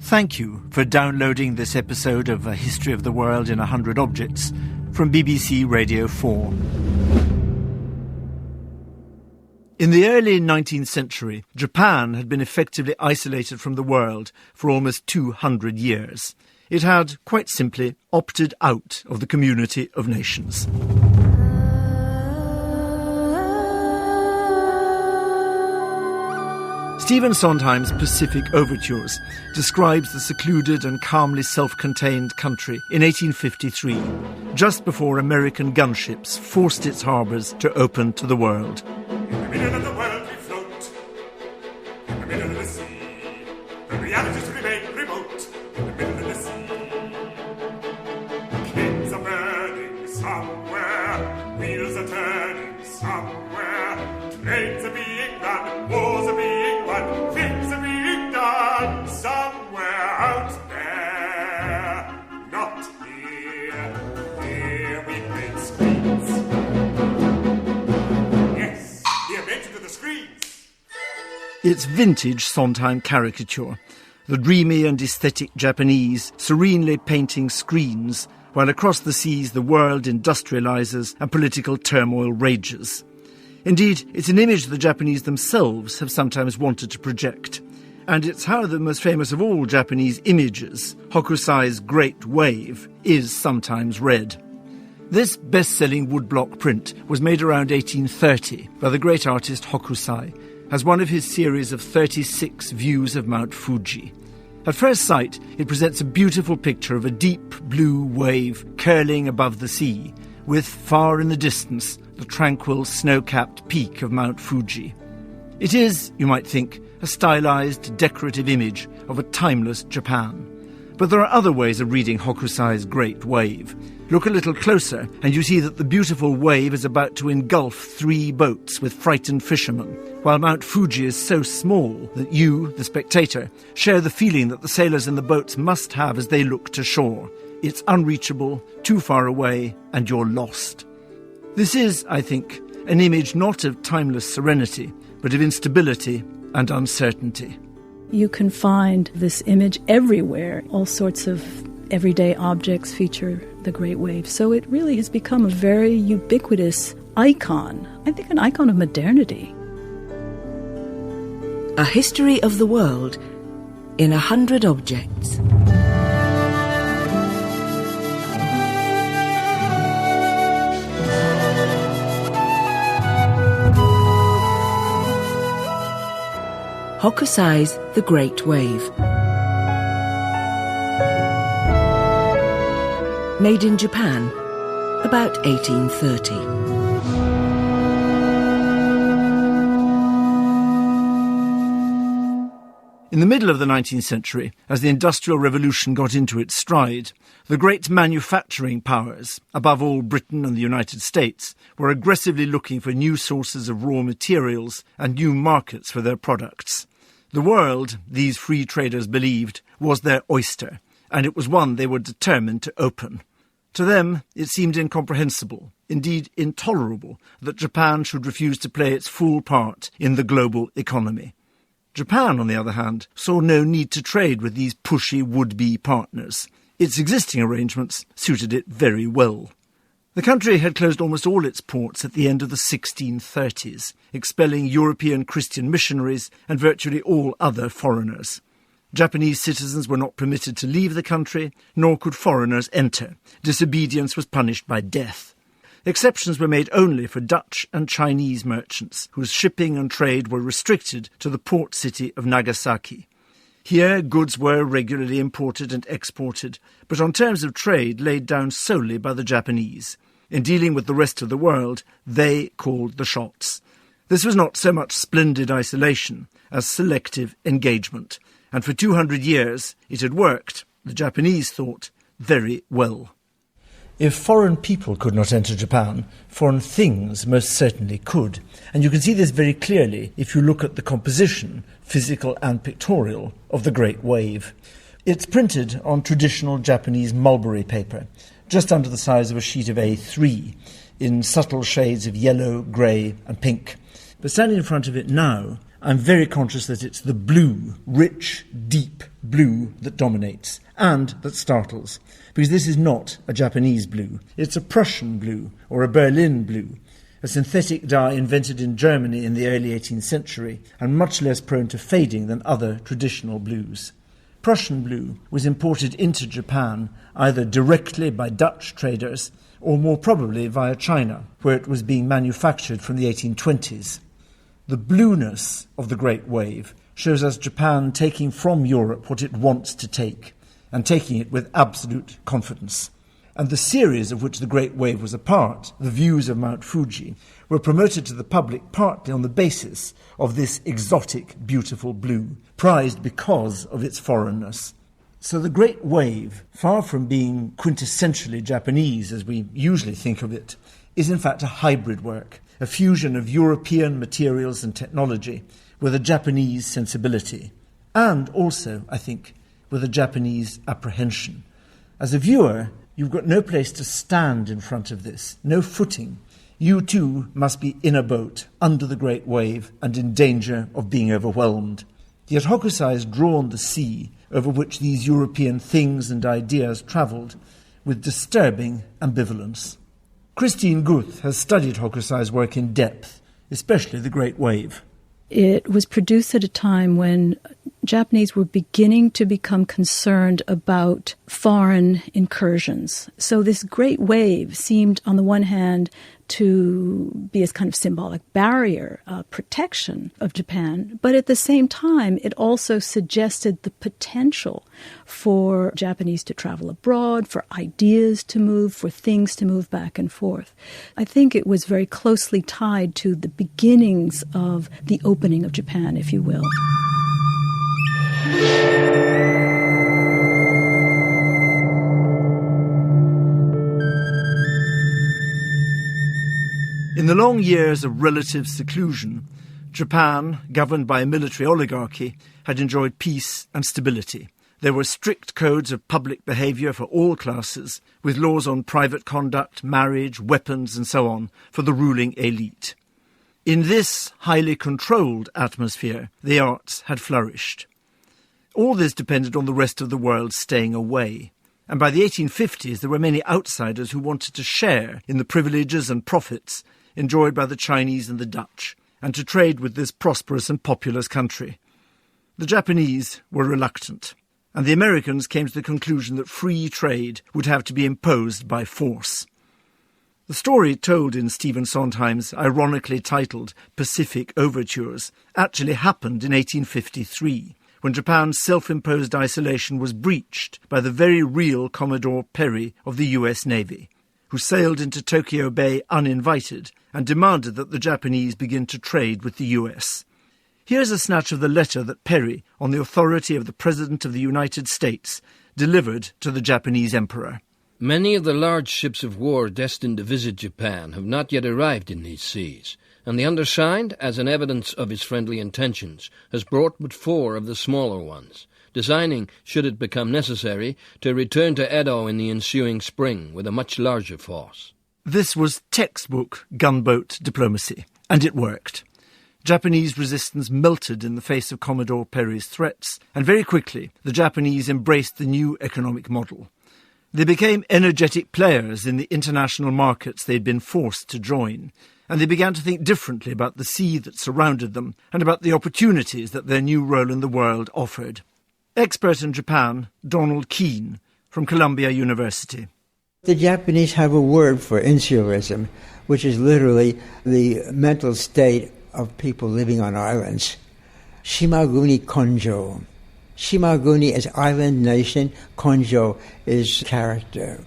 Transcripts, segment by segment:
Thank you for downloading this episode of A History of the World in 100 Objects from BBC Radio 4. In the early 19th century, Japan had been effectively isolated from the world for almost 200 years. It had, quite simply, opted out of the community of nations. Stephen Sondheim's Pacific Overtures describes the secluded and calmly self-contained country in 1853, just before American gunships forced its harbours to open to the world. In the middle of the world we float, in the middle of the sea. The realities remain remote, in the middle of the sea. Kids are burning somewhere, wheels are turning somewhere. Trains are being run, wars are being won, things are being done somewhere out there, not here. Here we paint screens. Yes, here painted to the screens. It's vintage Sondheim caricature, the dreamy and aesthetic Japanese serenely painting screens, while across the seas the world industrialises and political turmoil rages. Indeed, it's an image the Japanese themselves have sometimes wanted to project. And it's how the most famous of all Japanese images, Hokusai's Great Wave, is sometimes read. This best-selling woodblock print was made around 1830 by the great artist Hokusai as one of his series of 36 views of Mount Fuji. At first sight, it presents a beautiful picture of a deep blue wave curling above the sea, with, far in the distance, the tranquil snow-capped peak of Mount Fuji. It is, you might think, a stylized, decorative image of a timeless Japan. But there are other ways of reading Hokusai's Great Wave. Look a little closer, and you see that the beautiful wave is about to engulf 3 boats with frightened fishermen, while Mount Fuji is so small that you, the spectator, share the feeling that the sailors in the boats must have as they look to shore. It's unreachable, too far away, and you're lost. This is, I think, an image not of timeless serenity, but of instability and uncertainty. You can find this image everywhere. All sorts of everyday objects feature the Great Wave. So it really has become a very ubiquitous icon. I think an icon of modernity. A History of the World in 100 Objects. Hokusai's The Great Wave. Made in Japan, about 1830. In the middle of the 19th century, as the Industrial Revolution got into its stride, the great manufacturing powers, above all Britain and the United States, were aggressively looking for new sources of raw materials and new markets for their products. The world, these free traders believed, was their oyster, and it was one they were determined to open. To them, it seemed incomprehensible, indeed intolerable, that Japan should refuse to play its full part in the global economy. Japan, on the other hand, saw no need to trade with these pushy would-be partners. Its existing arrangements suited it very well. The country had closed almost all its ports at the end of the 1630s, expelling European Christian missionaries and virtually all other foreigners. Japanese citizens were not permitted to leave the country, nor could foreigners enter. Disobedience was punished by death. Exceptions were made only for Dutch and Chinese merchants, whose shipping and trade were restricted to the port city of Nagasaki. Here, goods were regularly imported and exported, but on terms of trade laid down solely by the Japanese. In dealing with the rest of the world, they called the shots. This was not so much splendid isolation as selective engagement, and for 200 years it had worked, the Japanese thought, very well. If foreign people could not enter Japan, foreign things most certainly could. And you can see this very clearly if you look at the composition, physical and pictorial, of the Great Wave. It's printed on traditional Japanese mulberry paper, just under the size of a sheet of A3, in subtle shades of yellow, grey and pink. But standing in front of it now, I'm very conscious that it's the blue, rich, deep blue that dominates and that startles, because this is not a Japanese blue. It's a Prussian blue or a Berlin blue, a synthetic dye invented in Germany in the early 18th century and much less prone to fading than other traditional blues. Prussian blue was imported into Japan either directly by Dutch traders or more probably via China, where it was being manufactured from the 1820s. The blueness of the Great Wave shows us Japan taking from Europe what it wants to take, and taking it with absolute confidence. And the series of which the Great Wave was a part, the views of Mount Fuji, were promoted to the public partly on the basis of this exotic, beautiful blue, prized because of its foreignness. So the Great Wave, far from being quintessentially Japanese as we usually think of it, is in fact a hybrid work, a fusion of European materials and technology with a Japanese sensibility, and also, I think, with a Japanese apprehension. As a viewer, you've got no place to stand in front of this, no footing. You too must be in a boat, under the Great Wave, and in danger of being overwhelmed. Yet Hokusai has drawn the sea over which these European things and ideas travelled with disturbing ambivalence. Christine Guth has studied Hokusai's work in depth, especially the Great Wave. It was produced at a time when Japanese were beginning to become concerned about foreign incursions. So this great wave seemed, on the one hand, to be a kind of symbolic barrier, protection of Japan, but at the same time, it also suggested the potential for Japanese to travel abroad, for ideas to move, for things to move back and forth. I think it was very closely tied to the beginnings of the opening of Japan, if you will. In the long years of relative seclusion, Japan, governed by a military oligarchy, had enjoyed peace and stability. There were strict codes of public behaviour for all classes, with laws on private conduct, marriage, weapons, and so on, for the ruling elite. In this highly controlled atmosphere, the arts had flourished. All this depended on the rest of the world staying away. And by the 1850s, there were many outsiders who wanted to share in the privileges and profits enjoyed by the Chinese and the Dutch, and to trade with this prosperous and populous country. The Japanese were reluctant, and the Americans came to the conclusion that free trade would have to be imposed by force. The story told in Stephen Sondheim's ironically titled Pacific Overtures actually happened in 1853, when Japan's self-imposed isolation was breached by the very real Commodore Perry of the US Navy, who sailed into Tokyo Bay uninvited and demanded that the Japanese begin to trade with the US. Here's a snatch of the letter that Perry, on the authority of the President of the United States, delivered to the Japanese Emperor. Many of the large ships of war destined to visit Japan have not yet arrived in these seas, and the undersigned, as an evidence of his friendly intentions, has brought but 4 of the smaller ones, designing, should it become necessary, to return to Edo in the ensuing spring with a much larger force. This was textbook gunboat diplomacy, and it worked. Japanese resistance melted in the face of Commodore Perry's threats, and very quickly the Japanese embraced the new economic model. They became energetic players in the international markets they'd been forced to join, and they began to think differently about the sea that surrounded them and about the opportunities that their new role in the world offered. Expert in Japan, Donald Keene, from Columbia University. The Japanese have a word for insularism, which is literally the mental state of people living on islands. Shimaguni Konjo. Shimaguni is island nation, Konjo is character.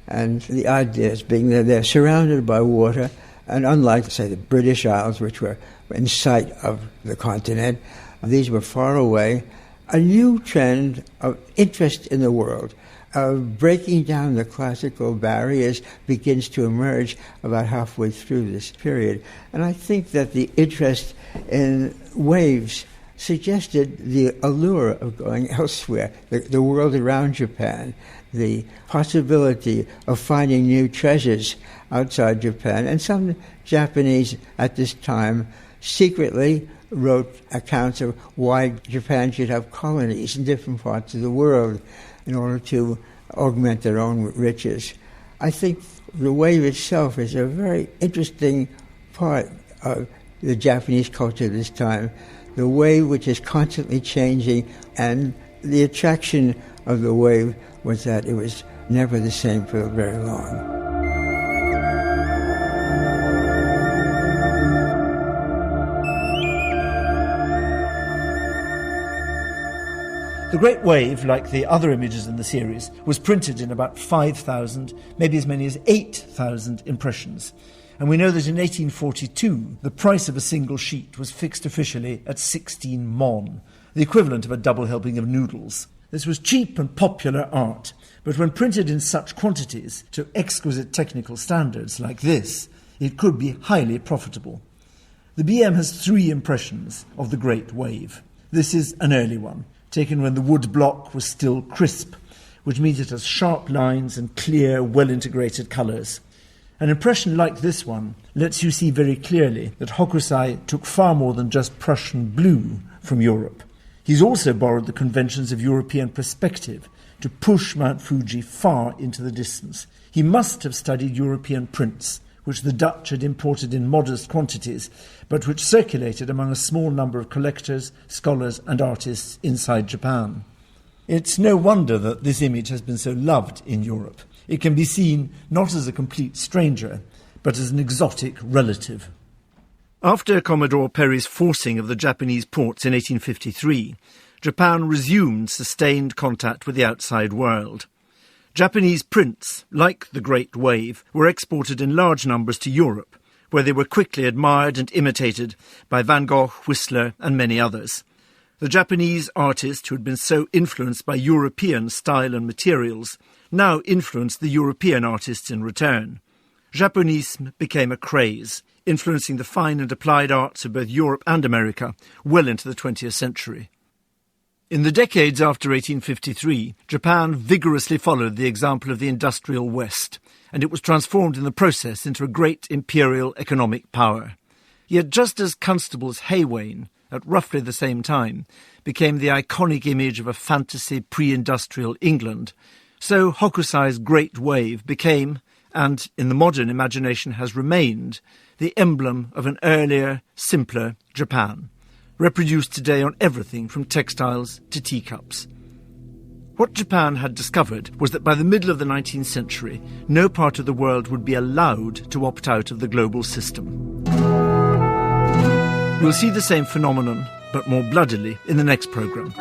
And the idea is being that they're surrounded by water, and unlike, say, the British Isles, which were in sight of the continent, these were far away. A new trend of interest in the world, of breaking down the classical barriers, begins to emerge about halfway through this period. And I think that the interest in waves suggested the allure of going elsewhere, the world around Japan, the possibility of finding new treasures outside Japan. And some Japanese at this time secretly wrote accounts of why Japan should have colonies in different parts of the world in order to augment their own riches. I think the wave itself is a very interesting part of the Japanese culture at this time. The wave which is constantly changing, and the attraction of the wave was that it was never the same for very long. The Great Wave, like the other images in the series, was printed in about 5,000, maybe as many as 8,000 impressions. And we know that in 1842, the price of a single sheet was fixed officially at 16 mon, the equivalent of a double helping of noodles. This was cheap and popular art, but when printed in such quantities to exquisite technical standards like this, it could be highly profitable. The BM has 3 impressions of the Great Wave. This is an early one, taken when the wood block was still crisp, which means it has sharp lines and clear, well-integrated colours. An impression like this one lets you see very clearly that Hokusai took far more than just Prussian blue from Europe. He's also borrowed the conventions of European perspective to push Mount Fuji far into the distance. He must have studied European prints, which the Dutch had imported in modest quantities, but which circulated among a small number of collectors, scholars and artists inside Japan. It's no wonder that this image has been so loved in Europe. It can be seen not as a complete stranger, but as an exotic relative. After Commodore Perry's forcing of the Japanese ports in 1853, Japan resumed sustained contact with the outside world. Japanese prints, like the Great Wave, were exported in large numbers to Europe, where they were quickly admired and imitated by Van Gogh, Whistler, and many others. The Japanese artist, who had been so influenced by European style and materials, now influenced the European artists in return. Japonisme became a craze, influencing the fine and applied arts of both Europe and America well into the 20th century. In the decades after 1853, Japan vigorously followed the example of the industrial West, and it was transformed in the process into a great imperial economic power. Yet just as Constable's Haywain, at roughly the same time, became the iconic image of a fantasy pre-industrial England, so Hokusai's Great Wave became, and in the modern imagination has remained, the emblem of an earlier, simpler Japan, reproduced today on everything from textiles to teacups. What Japan had discovered was that by the middle of the 19th century, no part of the world would be allowed to opt out of the global system. We'll see the same phenomenon, but more bloodily, in the next programme.